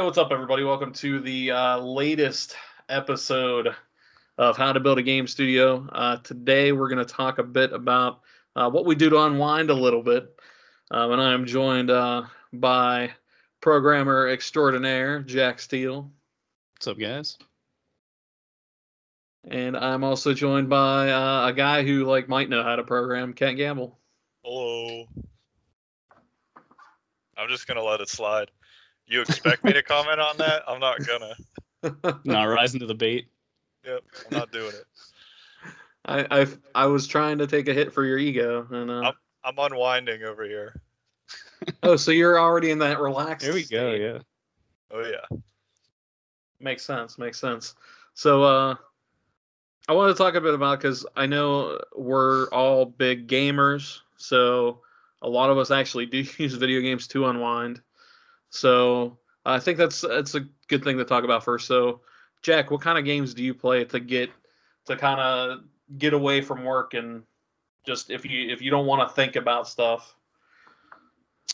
what's up, everybody? Welcome to the latest episode of How to Build a Game Studio. Today, we're going to talk a bit about what we do to unwind a little bit. And I am joined by programmer extraordinaire, Jack Steele. What's up, guys? And I'm also joined by a guy who might know how to program, Kent Gamble. Hello. I'm just going to let it slide. You expect me to comment on that? I'm not gonna. Not rising to the bait. Yep, I'm not doing it. I was trying to take a hit for your ego, and I'm unwinding over here. Oh, so you're already in that relaxed There we state. go, yeah. Oh yeah. Makes sense. So I want to talk a bit about, because I know we're all big gamers, so a lot of us actually do use video games to unwind. So I think that's a good thing to talk about first. So, Jack, what kind of games do you play to kind of get away from work, and just if you don't want to think about stuff,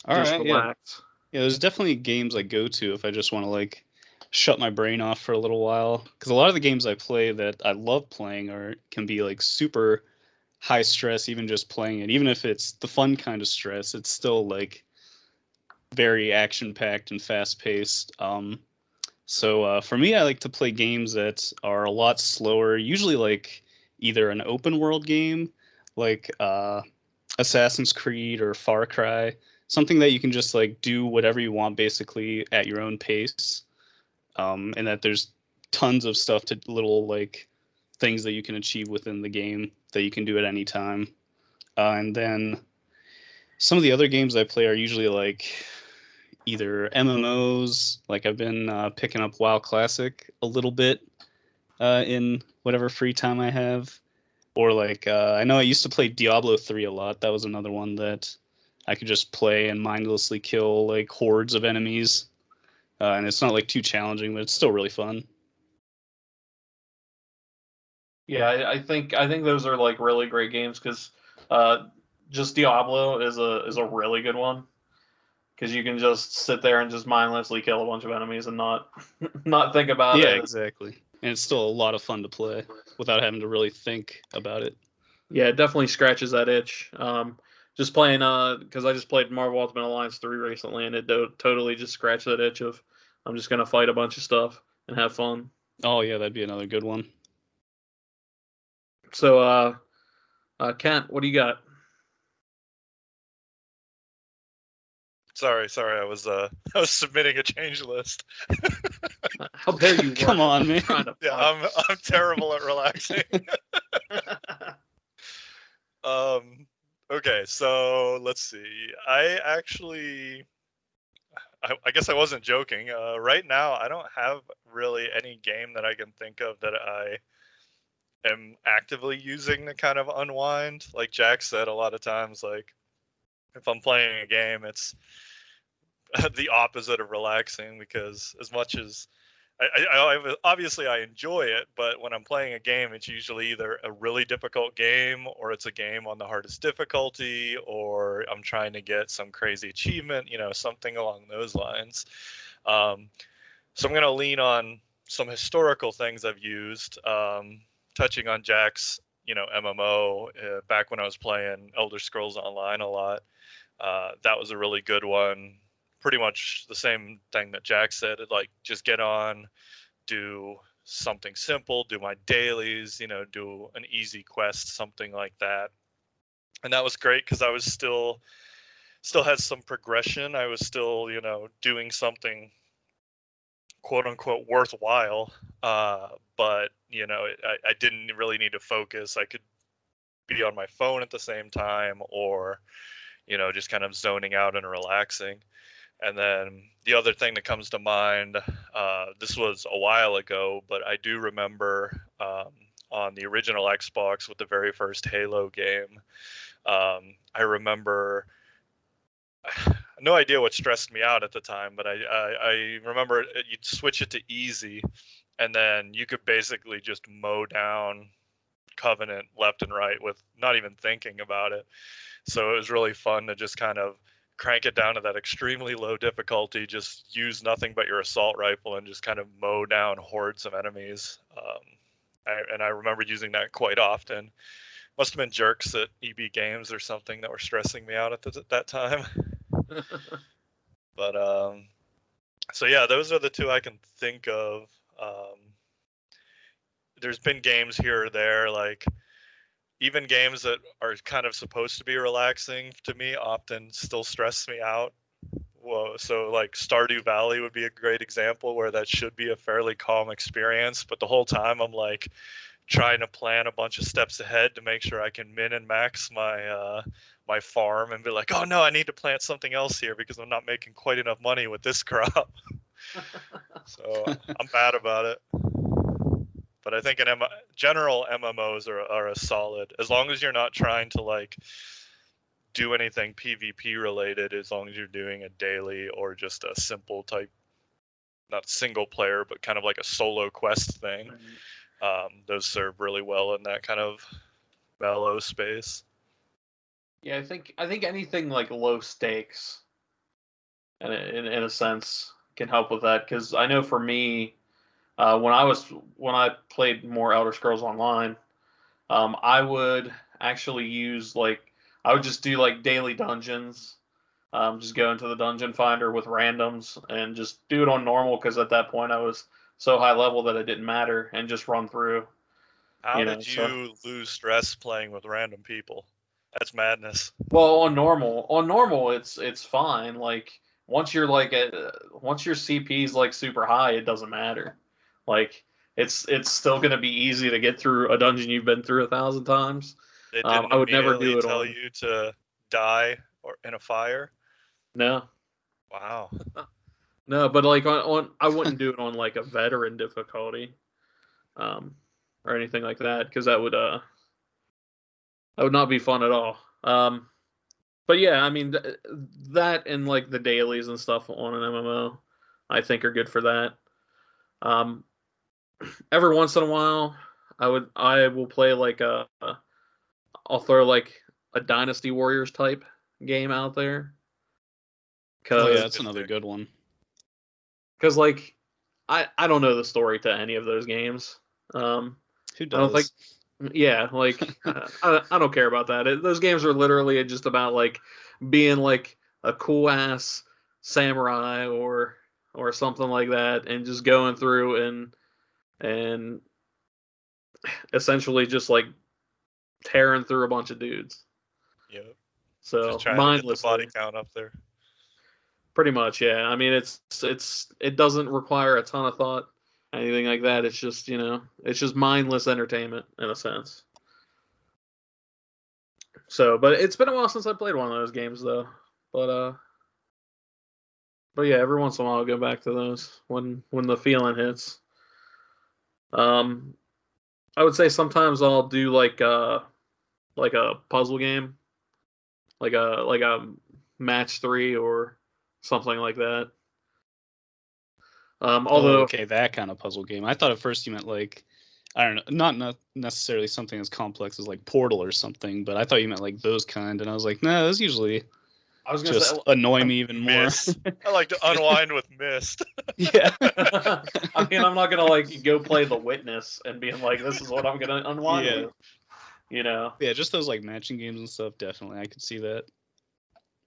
just relax? Yeah, there's definitely games I go to if I just want to shut my brain off for a little while. Because a lot of the games I play that I love playing can be super high stress, even just playing it. Even if it's the fun kind of stress, it's still very action-packed and fast-paced. So for me, I like to play games that are a lot slower, usually either an open-world game, like Assassin's Creed or Far Cry, something that you can just do whatever you want basically at your own pace, and that there's tons of stuff to little things that you can achieve within the game that you can do at any time. And then some of the other games I play are usually either MMOs, I've been picking up WoW Classic a little bit in whatever free time I have, or I know I used to play Diablo 3 a lot. That was another one that I could just play and mindlessly kill hordes of enemies, and it's not too challenging, but it's still really fun. Yeah, I think those are really great games, because just Diablo is a really good one. Because you can just sit there and just mindlessly kill a bunch of enemies and not think about it. Yeah, exactly. And it's still a lot of fun to play without having to really think about it. Yeah, it definitely scratches that itch. Just playing, because I just played Marvel Ultimate Alliance 3 recently, and it totally just scratched that itch of, I'm just going to fight a bunch of stuff and have fun. Oh, yeah, that'd be another good one. So, Kent, what do you got? Sorry, I was submitting a change list. How dare you? Come on, man. Yeah, I'm terrible at relaxing. Okay, so let's see. I guess I wasn't joking. Right now, I don't have really any game that I can think of that I am actively using to kind of unwind. Like Jack said, a lot of times, if I'm playing a game, it's the opposite of relaxing, because as much as I obviously I enjoy it, but when I'm playing a game, it's usually either a really difficult game, or it's a game on the hardest difficulty, or I'm trying to get some crazy achievement, something along those lines. So I'm going to lean on some historical things I've used, touching on Jack's, MMO, back when I was playing Elder Scrolls Online a lot. That was a really good one. Pretty much the same thing that Jack said. Just get on, do something simple, do my dailies, do an easy quest, something like that. And that was great, because I was still had some progression. I was still, doing something quote unquote worthwhile. But I didn't really need to focus. I could be on my phone at the same time, or just kind of zoning out and relaxing. And then the other thing that comes to mind, this was a while ago, but I do remember on the original Xbox with the very first Halo game, I remember, no idea what stressed me out at the time, but I remember you'd switch it to easy, and then you could basically just mow down Covenant left and right with not even thinking about it. So it was really fun to just kind of crank it down to that extremely low difficulty, just use nothing but your assault rifle and just kind of mow down hordes of enemies. I remember using that quite often. Must have been jerks at EB Games or something that were stressing me out at that time. But so yeah, those are the two I can think of. There's been games here or there, like even games that are kind of supposed to be relaxing to me often still stress me out. Whoa, so like Stardew Valley would be a great example where that should be a fairly calm experience, but the whole time I'm like trying to plan a bunch of steps ahead to make sure I can min and max my my farm and be like, oh no, I need to plant something else here because I'm not making quite enough money with this crop. So I'm bad about it. But I think general MMOs are a solid, as long as you're not trying to like do anything PvP related, as long as you're doing a daily or just a simple type, not single player, but kind of like a solo quest thing. Those serve really well in that kind of mellow space. Yeah, I think anything like low stakes, in a sense, can help with that. Because I know for me, when I played more Elder Scrolls Online, I would actually use I would just do like daily dungeons, just go into the dungeon finder with randoms and just do it on normal because at that point I was so high level that it didn't matter and just run through. How did you lose stress playing with random people? That's madness. Well, on normal, it's fine. Like once you're once your CP's like super high, it doesn't matter. Like it's still gonna be easy to get through a dungeon you've been through 1,000 times. It didn't I would never do it tell on. you to die or in a fire. No. Wow. No, but like on I wouldn't do it on like a veteran difficulty, or anything like that because that would not be fun at all. But yeah, I mean that and like the dailies and stuff on an MMO, I think are good for that. Every once in a while, I will play like I'll throw like a Dynasty Warriors type game out there. Oh yeah, that's another good one. Because like I don't know the story to any of those games. Who does? I don't think. Yeah, like I don't care about that. Those games are literally just about like being like a cool ass samurai or something like that, and just going through and essentially just like tearing through a bunch of dudes. Yep. So just trying mindlessly. to get the body count up there. Pretty much, yeah. I mean, it doesn't require a ton of thought, anything like that. It's just it's just mindless entertainment in a sense. So, but it's been a while since I played one of those games though. But yeah, every once in a while I'll go back to those when the feeling hits. I would say sometimes I'll do like a puzzle game, like a match 3 or something like that. Although okay, that kind of puzzle game. I thought at first you meant like, I don't know, not necessarily something as complex as like Portal or something, but I thought you meant like those kind, and I was like, no, those usually just annoy me even more. I like to unwind with Myst. Yeah. I mean, I'm not gonna like go play The Witness and being like, this is what I'm gonna unwind with. Yeah, just those like matching games and stuff. Definitely, I could see that.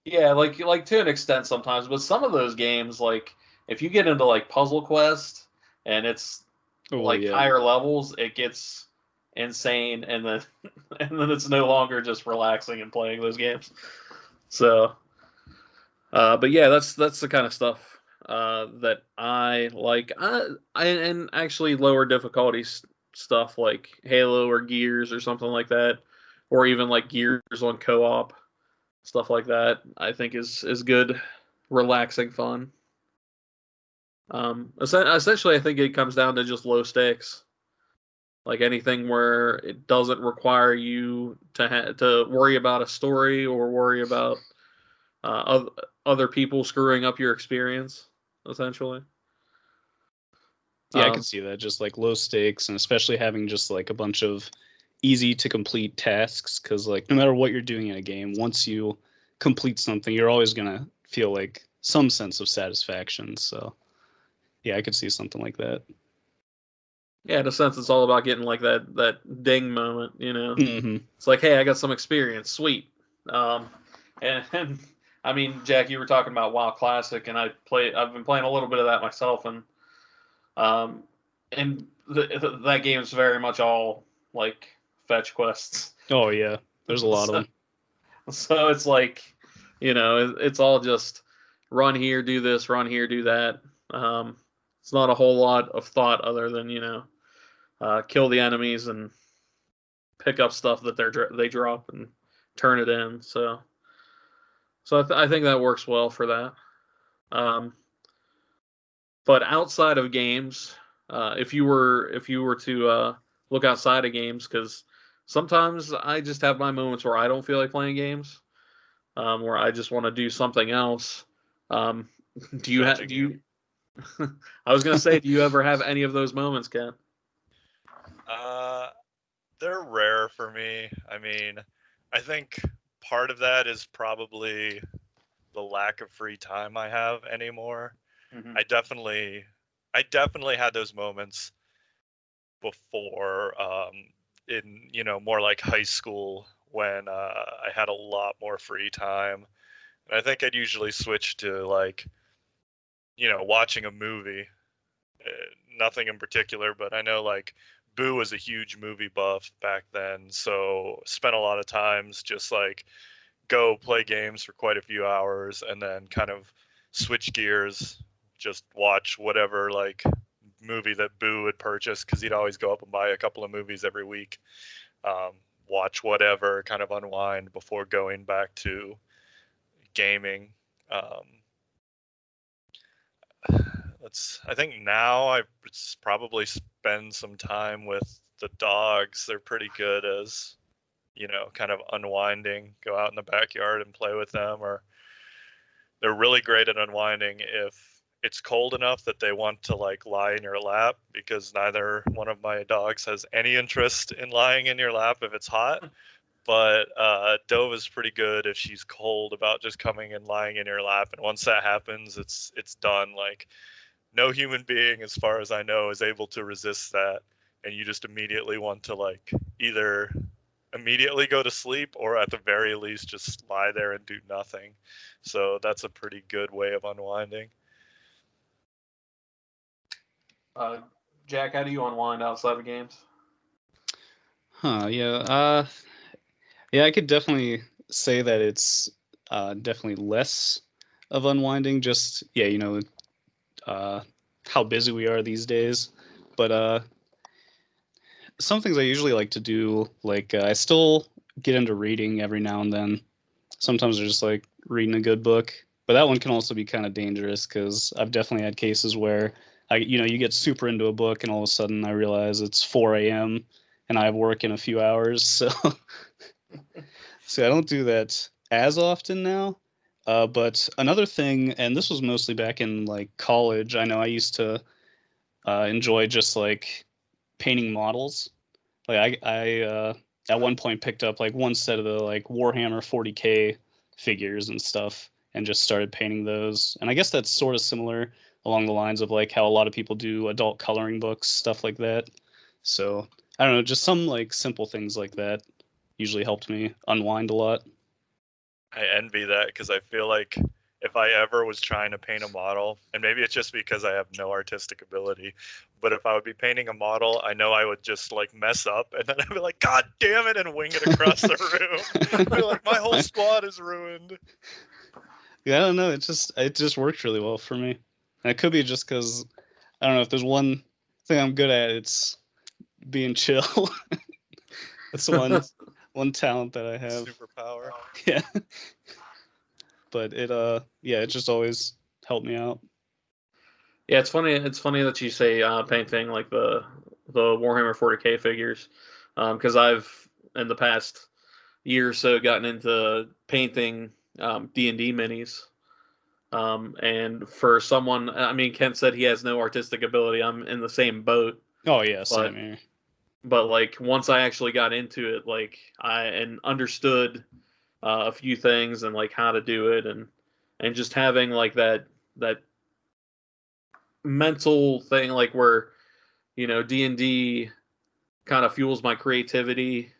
Yeah, like to an extent sometimes, but some of those games, like if you get into like Puzzle Quest and it's higher levels, it gets insane, and then it's no longer just relaxing and playing those games. So, but yeah, that's the kind of stuff that I like. And actually lower difficulty stuff like Halo or Gears or something like that, or even like Gears on co-op, stuff like that, I think is good, relaxing fun. Essentially, I think it comes down to just low stakes. Like anything where it doesn't require you to worry about a story or worry about other people screwing up your experience, essentially. Yeah, I can see that. Just like low stakes, and especially having just like a bunch of easy to complete tasks, because like no matter what you're doing in a game, once you complete something, you're always gonna feel like some sense of satisfaction. So yeah, I could see something like that. Yeah, in a sense, it's all about getting like that ding moment. Hmm. It's like, hey, I got some experience, sweet. And I mean, Jack, you were talking about WoW Classic, and I've been playing a little bit of that myself, um, and that game is very much all like fetch quests. Oh yeah, there's a lot of so, them. so it's like, it's all just run here, do this, run here, do that. It's not a whole lot of thought other than kill the enemies and pick up stuff that they drop and turn it in. So I think that works well for that. Um, but outside of games, if you were to look outside of games, because sometimes I just have my moments where I don't feel like playing games, where I just want to do something else. Um, do you have? Judging Do you? I was gonna say, do you ever have any of those moments, Ken? Uh, they're rare for me. I mean, I think part of that is probably the lack of free time I have anymore. Mm-hmm. I definitely had those moments before, in more like high school when I had a lot more free time, and I think I'd usually switch to like watching a movie. Uh, Nothing in particular, but I know like Boo was a huge movie buff back then, so spent a lot of times just like go play games for quite a few hours and then kind of switch gears, just watch whatever like movie that Boo would purchase because he'd always go up and buy a couple of movies every week. Um, Watch whatever, kind of unwind before going back to gaming. Um, I think now I probably spend some time with the dogs. They're pretty good as kind of unwinding. Go out in the backyard and play with them, or they're really great at unwinding if it's cold enough that they want to like lie in your lap, because neither one of my dogs has any interest in lying in your lap if it's hot. But Dove is pretty good if she's cold about just coming and lying in your lap, and once that happens, it's done. Like no human being, as far as I know, is able to resist that, and you just immediately want to like either immediately go to sleep or at the very least just lie there and do nothing. So that's a pretty good way of unwinding. Uh, Jack, how do you unwind outside of games? Yeah. Yeah, I could definitely say that it's definitely less of unwinding. Just yeah, uh, how busy we are these days. But some things I usually like to do, like I still get into reading every now and then. Sometimes I just like reading a good book, but that one can also be kind of dangerous because I've definitely had cases where you get super into a book and all of a sudden I realize it's 4 a.m. and I have work in a few hours. So, so I don't do that as often now. But another thing, and this was mostly back in like college, I know I used to enjoy just like painting models. Like I at one point picked up like one set of the like Warhammer 40K figures and stuff and just started painting those. And I guess that's sort of similar along the lines of like how a lot of people do adult coloring books, stuff like that. So I don't know, just some like simple things like that usually helped me unwind a lot. I envy that because I feel like if I ever was trying to paint a model, and maybe it's just because I have no artistic ability, but if I would be painting a model, I know I would just like mess up and then I'd be like, God damn it, and wing it across the room. I'd be like, my whole squad is ruined. Yeah, I don't know. It just works really well for me. And it could be just because I don't know if there's one thing I'm good at, it's being chill. That's one talent that I have. Superpower. Yeah. But it just always helped me out. Yeah, it's funny. It's funny that you say painting like the Warhammer 40K figures, because I've in the past year or so gotten into painting D&D minis. And for someone, I mean, Kent said he has no artistic ability. I'm in the same boat, Oh yeah, but same here. but like once I actually got into it, like I and understood a few things and like how to do it, and just having like that mental thing, like where D&D kind of fuels my creativity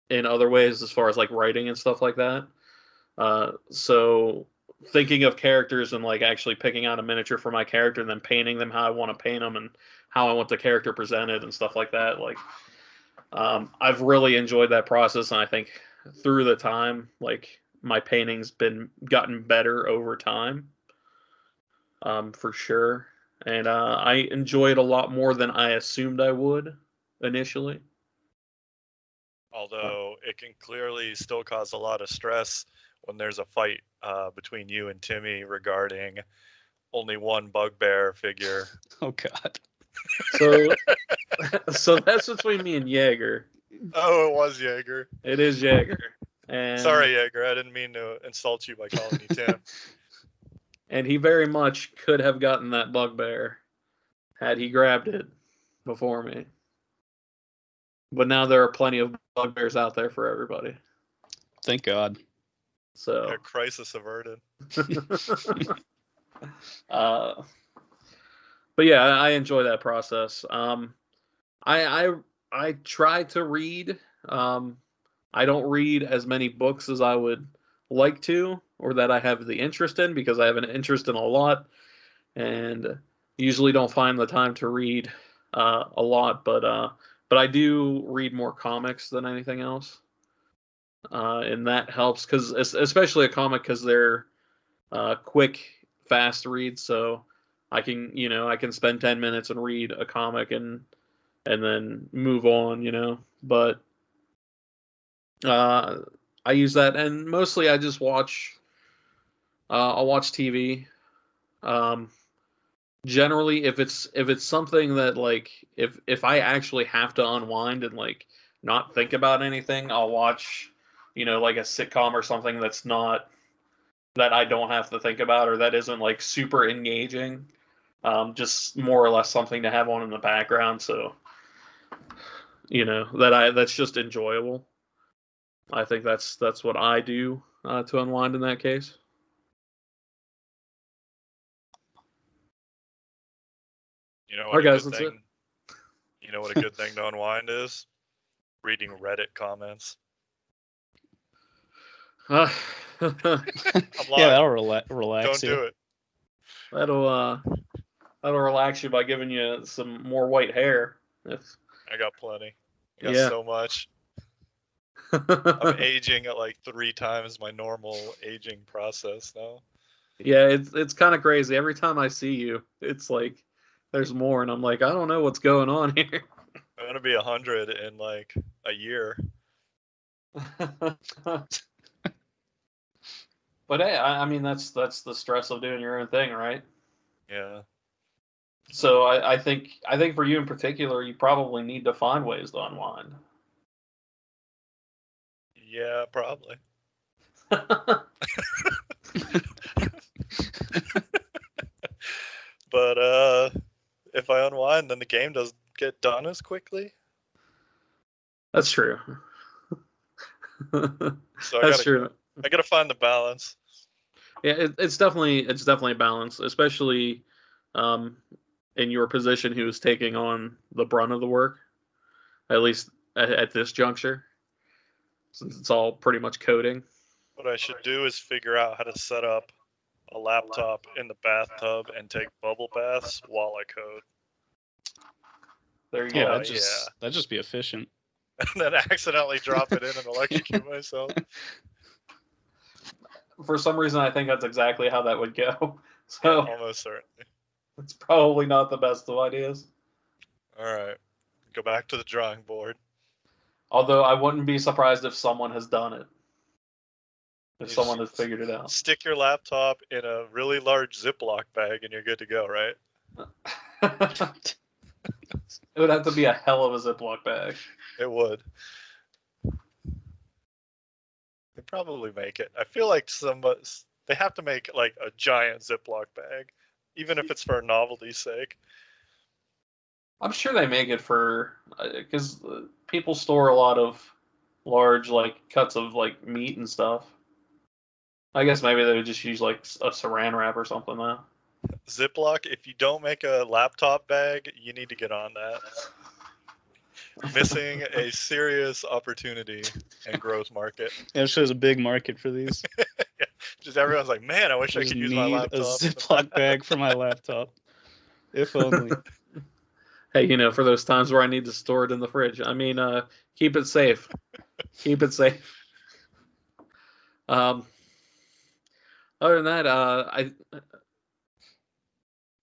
in other ways as far as like writing and stuff like that. So thinking of characters and like actually picking out a miniature for my character and then painting them how I want to paint them and how I want the character presented and stuff like that. Like, I've really enjoyed that process, and I think through the time, like my painting's gotten better over time, for sure. And I enjoy it a lot more than I assumed I would initially. Although it can clearly still cause a lot of stress when there's a fight between you and Timmy regarding only one bugbear figure. Oh God. So that's between me and Jaeger. Oh, it was Jaeger. It is Jaeger. And sorry, Jaeger. I didn't mean to insult you by calling you Tim. And he very much could have gotten that bugbear had he grabbed it before me. But now there are plenty of bugbears out there for everybody. Thank God. So yeah, crisis averted. But yeah, I enjoy that process. I try to read. I don't read as many books as I would like to, or that I have the interest in, because I have an interest in a lot, and usually don't find the time to read a lot. But I do read more comics than anything else, and that helps, because especially a comic, because they're quick, fast reads. So I can spend 10 minutes and read a comic and then move on. But I use that, and mostly I just watch. I'll watch TV. Generally, if it's something that, like, if I actually have to unwind and like not think about anything, I'll watch, like a sitcom or something that's not, that I don't have to think about, or that isn't like super engaging. Just more or less something to have on in the background, so that's just enjoyable. I think that's what I do to unwind in that case. You know All what right, a guys, good that's it. thing? You know what a good thing to unwind is? Reading Reddit comments. Uh, I'm Yeah, lying. that'll relax Don't you. do it. that'll relax you by giving you some more white hair. I got plenty. I got Yeah. so much. I'm aging at like 3 times my normal aging process now. Yeah, it's kind of crazy. Every time I see you, it's like there's more, and I'm like, I don't know what's going on here. I'm gonna be 100 in like a year. But hey, I mean that's the stress of doing your own thing, right? Yeah. So I think for you in particular, you probably need to find ways to unwind. Yeah, probably. But if I unwind, then the game doesn't get done as quickly. That's true. So That's true. I gotta find the balance. Yeah, it's definitely a balance, especially in your position, who's taking on the brunt of the work, at least at this juncture, since it's all pretty much coding. What I should do is figure out how to set up a laptop in the bathtub and take bubble baths while I code. There you Yeah, go. that'd just be efficient. And then accidentally drop it in and electrocute myself. For some reason, I think that's exactly how that would go. Yeah, So almost certainly. it's probably not the best of ideas. All right. Go back to the drawing board. Although I wouldn't be surprised if someone has done it. If You someone just has figured it out. Stick your laptop in a really large Ziploc bag and you're good to go, right? It would have to be a hell of a Ziploc bag. It would. They probably make it. I feel like they have to make like a giant Ziploc bag, even if it's for novelty's sake. I'm sure they make it for, because people store a lot of large like cuts of like meat and stuff. I guess maybe they would just use like a saran wrap or something though. Ziploc, if you don't make a laptop bag, you need to get on that. Missing a serious opportunity and growth market. Yeah, it shows a big market for these. Yeah, just everyone's like, man, I wish I Just could use my need a laptop. Ziploc bag for my laptop. If only. Hey, for those times where I need to store it in the fridge. I mean, keep it safe. Keep it safe. Other than that,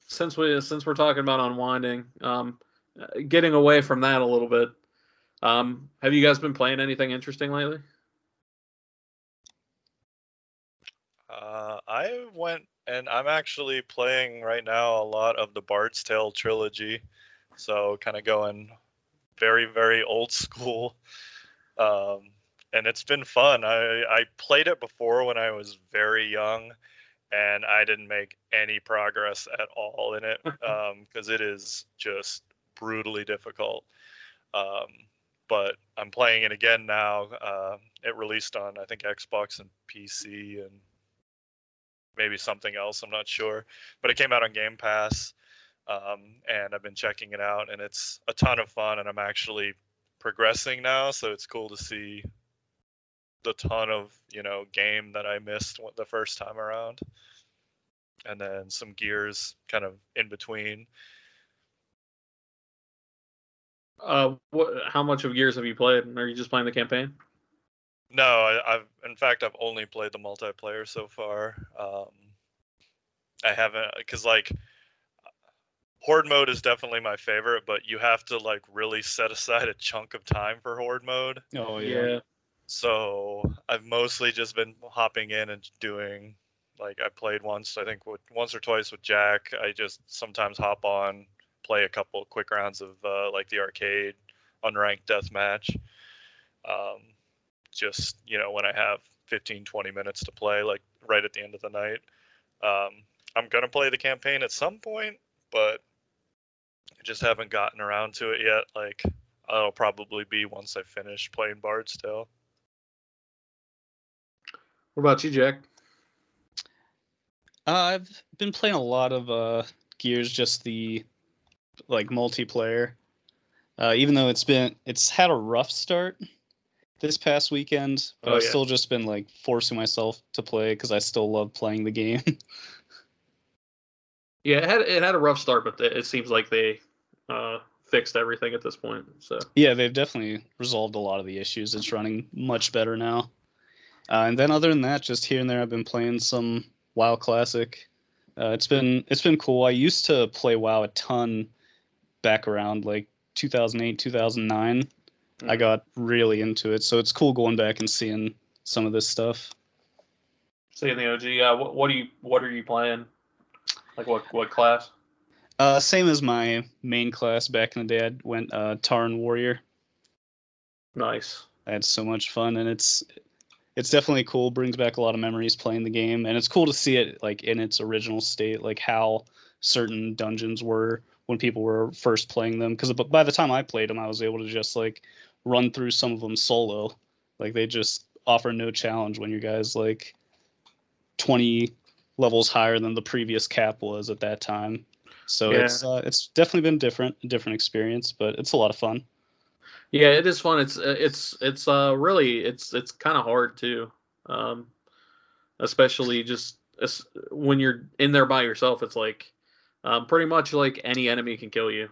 since we're talking about unwinding, getting away from that a little bit, have you guys been playing anything interesting lately? I went and I'm actually playing right now a lot of the Bard's Tale trilogy, so kind of going very, very old school. And it's been fun. I played it before when I was very young, and I didn't make any progress at all in it because it is just brutally difficult. But I'm playing it again now. It released on, I think, Xbox and PC and maybe something else. I'm not sure. But it came out on Game Pass, and I've been checking it out, and it's a ton of fun, and I'm actually progressing now, so it's cool to see the ton of game that I missed the first time around, and then some gears kind of in between. How much of Gears have you played? Are you just playing the campaign? No, I've only played the multiplayer so far. I haven't, because like Horde mode is definitely my favorite, but you have to like really set aside a chunk of time for Horde mode. Oh yeah. So I've mostly just been hopping in and doing, like, I played once or twice with Jack. I just sometimes hop on, play a couple quick rounds of like the arcade unranked deathmatch. Just when I have 15-20 minutes to play, like right at the end of the night. I'm gonna play the campaign at some point, but I just haven't gotten around to it yet. Like, I'll probably be once I finish playing Bard's Tale. What about you, Jack? I've been playing a lot of Gears, just the like multiplayer. Even though it's had a rough start this past weekend, but I've still just been like forcing myself to play because I still love playing the game. Yeah, it had a rough start, but it seems like they fixed everything at this point. So yeah, they've definitely resolved a lot of the issues. It's running much better now. And then other than that, just here and there, I've been playing some WoW Classic. It's been cool. I used to play WoW a ton back around like 2008, 2009. I got really into it, so it's cool going back and seeing some of this stuff. Seeing the OG, what are you playing? Like what class? Same as my main class back in the day. I went Tarn Warrior. Nice. I had so much fun, and it's definitely cool. Brings back a lot of memories playing the game, and it's cool to see it like in its original state, like how certain dungeons were when people were first playing them. Because by the time I played them, I was able to just like run through some of them solo. Like they just offer no challenge when you guys like 20 levels higher than the previous cap was at that time. So yeah. It's definitely been a different experience, but it's a lot of fun. Yeah, it is fun. It's really it's kind of hard too, especially just when you're in there by yourself. It's like pretty much like any enemy can kill you.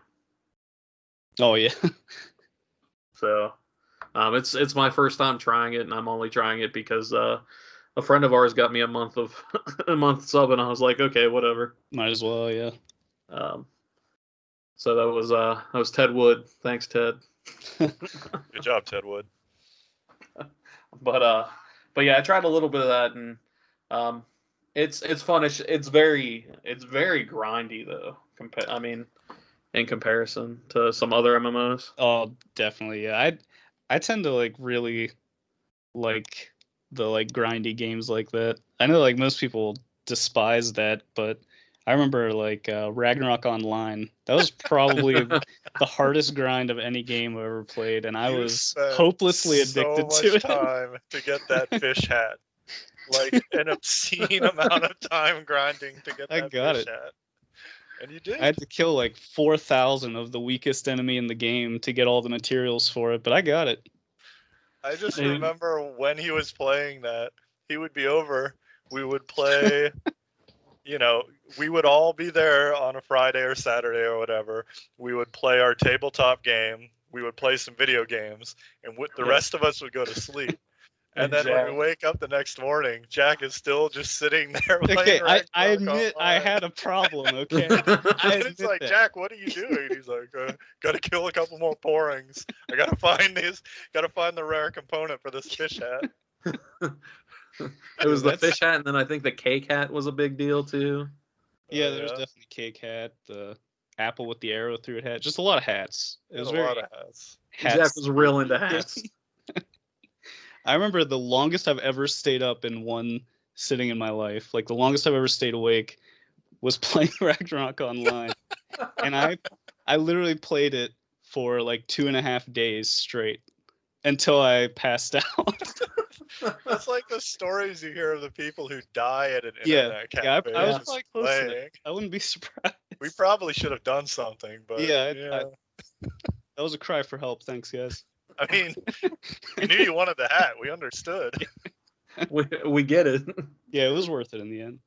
Oh yeah. So it's my first time trying it, and I'm only trying it because a friend of ours got me a month sub, and I was like, okay, whatever. Might as well, yeah. So that was Ted Wood. Thanks, Ted. Good job, Ted Wood. But yeah, I tried a little bit of that, and it's fun. It's very grindy though. I mean, in comparison to some other MMOs. Oh, definitely. Yeah, I tend to like really like the like grindy games like that. I know like most people despise that, but I remember like Ragnarok Online. That was probably the hardest grind of any game I've ever played, and I You was spent hopelessly addicted so to much it. time to get that fish hat. Like an obscene amount of time grinding to get I that got fish it. hat. And you did. I had to kill like 4,000 of the weakest enemy in the game to get all the materials for it, but I got it. I just Maybe- remember when he was playing that, he would be over. We would play, you know, we would all be there on a Friday or Saturday or whatever. We would play our tabletop game. We would play some video games, and the Yeah. rest of us would go to sleep. And then when we wake up the next morning, Jack is still just sitting there Okay, playing I Ragnarok admit I Online. had a problem, okay? And I it's admit like, that. Jack, what are you doing? He's like, gotta kill a couple more porings. I gotta find the rare component for this fish hat. It was the That's- fish hat, and then I think the cake hat was a big deal too. Yeah, Oh, there's definitely cake hat, the apple with the arrow through it hat, just a lot of hats. It was a very lot of hats. Jack hats. was real into hats. I remember the longest I've ever stayed up in one sitting in my life. Like the longest I've ever stayed awake was playing Ragnarok Online, and I literally played it for like 2.5 days straight until I passed out. That's like the stories you hear of the people who die at an Yeah, internet yeah, cafe. I was just probably close to playing. that. I wouldn't be surprised. We probably should have done something, but Yeah, yeah. that was a cry for help. Thanks, guys. I mean, we knew you wanted the hat. We understood. We get it. Yeah, it was worth it in the end.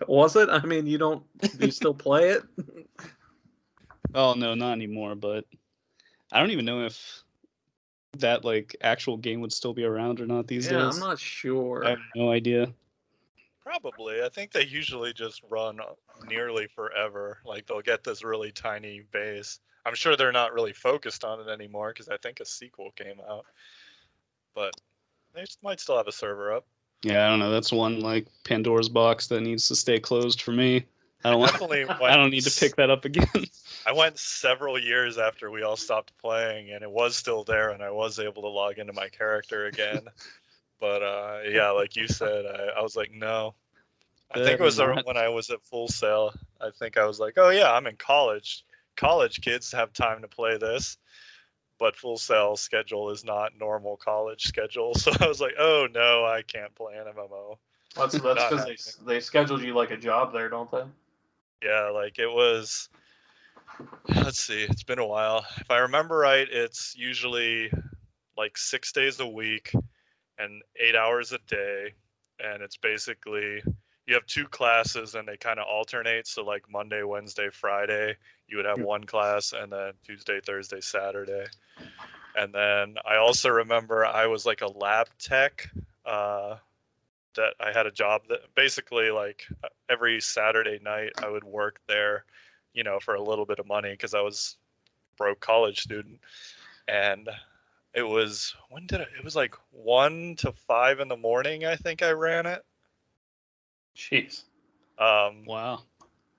Was it? I mean, do you still play it? Oh no, not anymore. But I don't even know if that like actual game would still be around or not these Yeah, days. I'm not sure. I have no idea. Probably. I think they usually just run nearly forever. Like they'll get this really tiny base. I'm sure they're not really focused on it anymore because I think a sequel came out. But they might still have a server up. Yeah, I don't know. That's one like Pandora's box that needs to stay closed for me. I don't want. Definitely I don't need to pick that up again. I went several years after we all stopped playing, and it was still there, and I was able to log into my character again. But yeah, like you said, I was like, no. I think it was Better not. when I was at Full Sail. I think I was like, oh yeah, I'm in college. College kids have time to play this, but Full Sail schedule is not normal college schedule. So I was like, oh no, I can't play an MMO. That's Not because they scheduled you like a job there, don't they? Yeah, like it was. Let's see, it's been a while. If I remember right, it's usually like 6 days a week and 8 hours a day, and it's basically you have two classes and they kind of alternate. So like Monday, Wednesday, Friday, you would have one class, and then Tuesday, Thursday, Saturday. And then I also remember I was like a lab tech. That I had a job that basically like every Saturday night I would work there, you know, for a little bit of money because I was broke college student. And it was it was like 1 to 5 in the morning, I think I ran it. Jeez. Wow.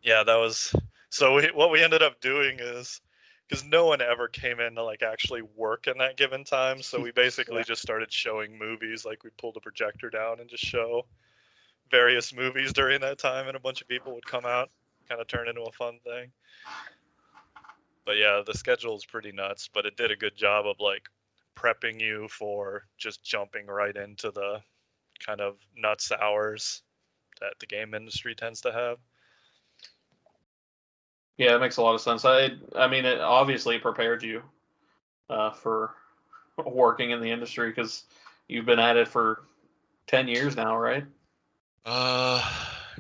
Yeah, that was so what we ended up doing is because no one ever came in to like actually work in that given time, so we basically just started showing movies. Like we pulled a projector down and just show various movies during that time, and a bunch of people would come out, kind of turn into a fun thing. But yeah, the schedule is pretty nuts, but it did a good job of like prepping you for just jumping right into the kind of nuts hours that the game industry tends to have. Yeah, it makes a lot of sense. I mean, it obviously prepared you for working in the industry because you've been at it for 10 years now, right?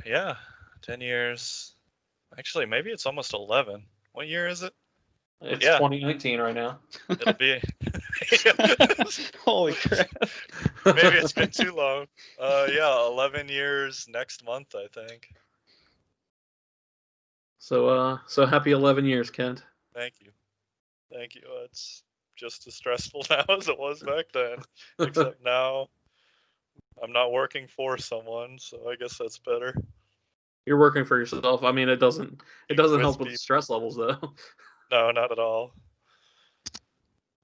Yeah, 10 years. Actually, maybe it's almost 11. What year is it? It's Yeah. 2019 right now. It'll be. Holy crap. Maybe it's been too long. Yeah, 11 years next month, I think. So happy 11 years, Kent. Thank you. Thank you. It's just as stressful now as it was back then, except now I'm not working for someone, so I guess that's better. You're working for yourself. I mean, it doesn't With help with the people. stress levels though. No, not at all.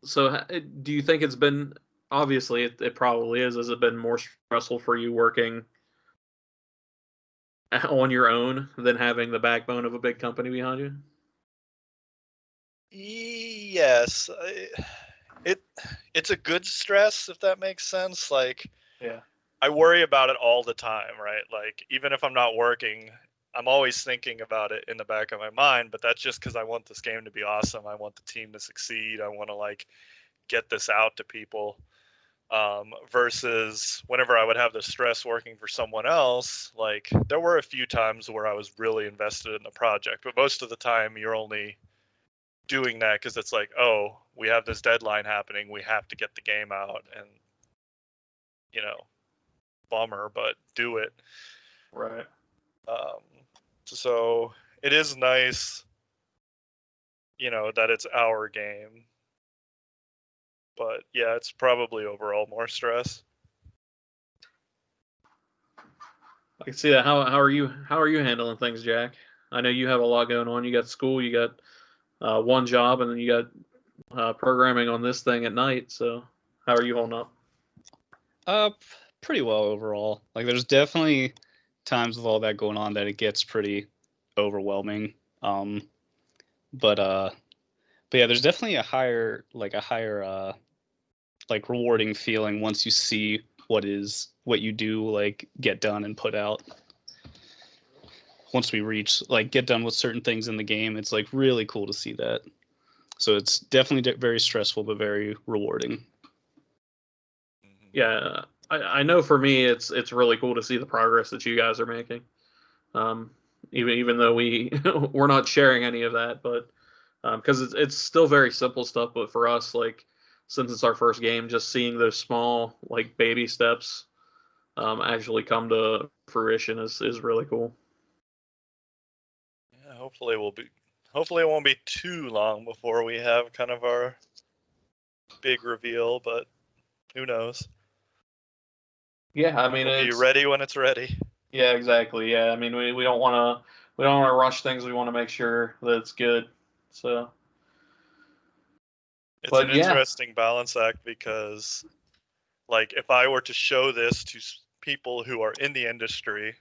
So do you think it's been, obviously it probably is, has it been more stressful for you working on your own than having the backbone of a big company behind you? Yes, it's a good stress, if that makes sense. Like, Yeah. I worry about it all the time, right? Like, even if I'm not working, I'm always thinking about it in the back of my mind, but that's just because I want this game to be awesome. I want the team to succeed. I want to like get this out to people. Versus whenever I would have the stress working for someone else, like there were a few times where I was really invested in the project, but most of the time you're only doing that because it's like, oh, we have this deadline happening, we have to get the game out, and you know, bummer, but do it. Right. Um, so it is nice, that it's our game, but yeah, it's probably overall more stress. I can see that. How are you handling things, Jack? I know you have a lot going on. You got school, you got one job, and then you got programming on this thing at night. So how are you holding up? Uh, Pretty well overall. Like, there's definitely times with all that going on that it gets pretty overwhelming. But yeah, there's definitely a higher like rewarding feeling once you see what you do like get done and put out. Once we reach like get done with certain things in the game, it's like really cool to see that. So it's definitely very stressful, but very rewarding. Yeah, I know for me it's really cool to see the progress that you guys are making. Um, even though we're not sharing any of that, but because it's still very simple stuff. But for us, like since it's our first game, just seeing those small like baby steps actually come to fruition is really cool. Yeah, hopefully it won't be too long before we have kind of our big reveal, but who knows? Yeah, I mean We'll be it's ready when it's ready. yeah, exactly. Yeah, I mean we don't want to rush things. We want to make sure that it's good. So, It's an but yeah, interesting balance act because, like, if I were to show this to people who are in the industry,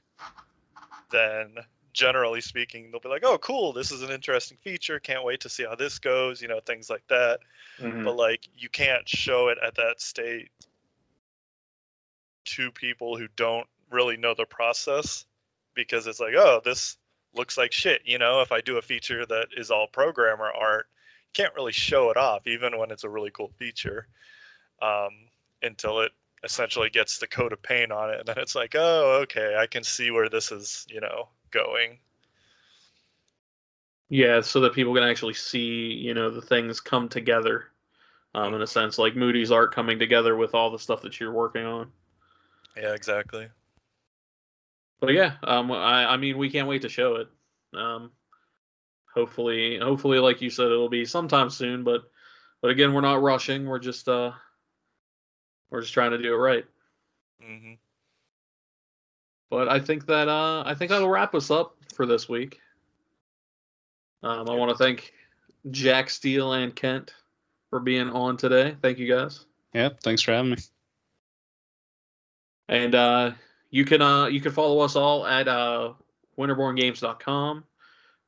then generally speaking, they'll be like, "Oh, cool! This is an interesting feature. Can't wait to see how this goes." Things like that. hmm But like, you can't show it at that state to people who don't really know the process because it's like, oh, this looks like shit. If I do a feature that is all programmer art, you can't really show it off, even when it's a really cool feature, um, until it essentially gets the coat of paint on it. And then it's like, oh, okay, I can see where this is, going. yeah, so that people can actually see the things come together in a sense, like Moody's art coming together with all the stuff that you're working on. Yeah, exactly. But yeah, I mean, we can't wait to show it. Um, hopefully, like you said, it'll be sometime soon. But again, we're not rushing. We're just trying to do it right. Hmm. But I think that'll wrap us up for this week. I want to thank Jack Steele and Kent for being on today. Thank you guys. Yeah, thanks for having me. And you can follow us all at winterborngames.com,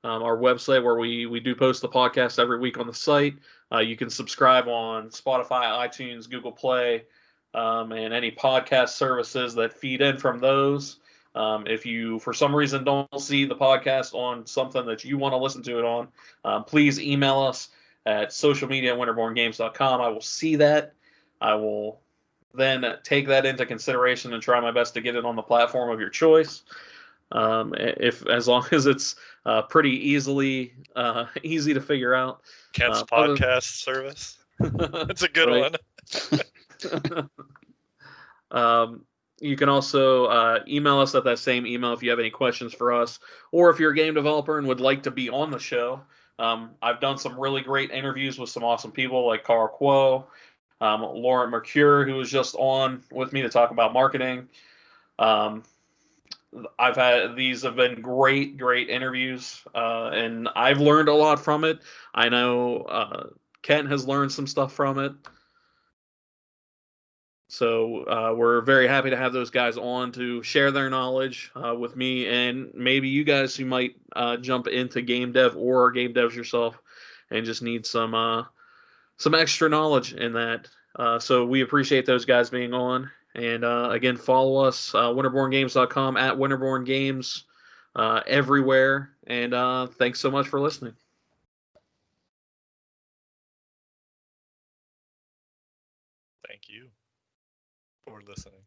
our website where we do post the podcast every week on the site. You can subscribe on Spotify, iTunes, Google Play, and any podcast services that feed in from those. If you, for some reason, don't see the podcast on something that you want to listen to it on, please email us at socialmedia@winterborngames.com. I will see that. I will then take that into consideration and try my best to get it on the platform of your choice. If as long as it's pretty easy to figure out. Kent's Other, podcast service. It's a good right. one. You can also email us at that same email if you have any questions for us, or if you're a game developer and would like to be on the show. I've done some really great interviews with some awesome people like Carl Quo, Lauren Mercure, who was just on with me to talk about marketing. Um, these have been great interviews, and I've learned a lot from it. I know Kent has learned some stuff from it. So we're very happy to have those guys on to share their knowledge with me and maybe you guys who might jump into game dev or are game devs yourself and just need some extra knowledge in that. So we appreciate those guys being on. And again, follow us, winterborngames.com, at winterborngames, everywhere. And thanks so much for listening. Thank you for listening.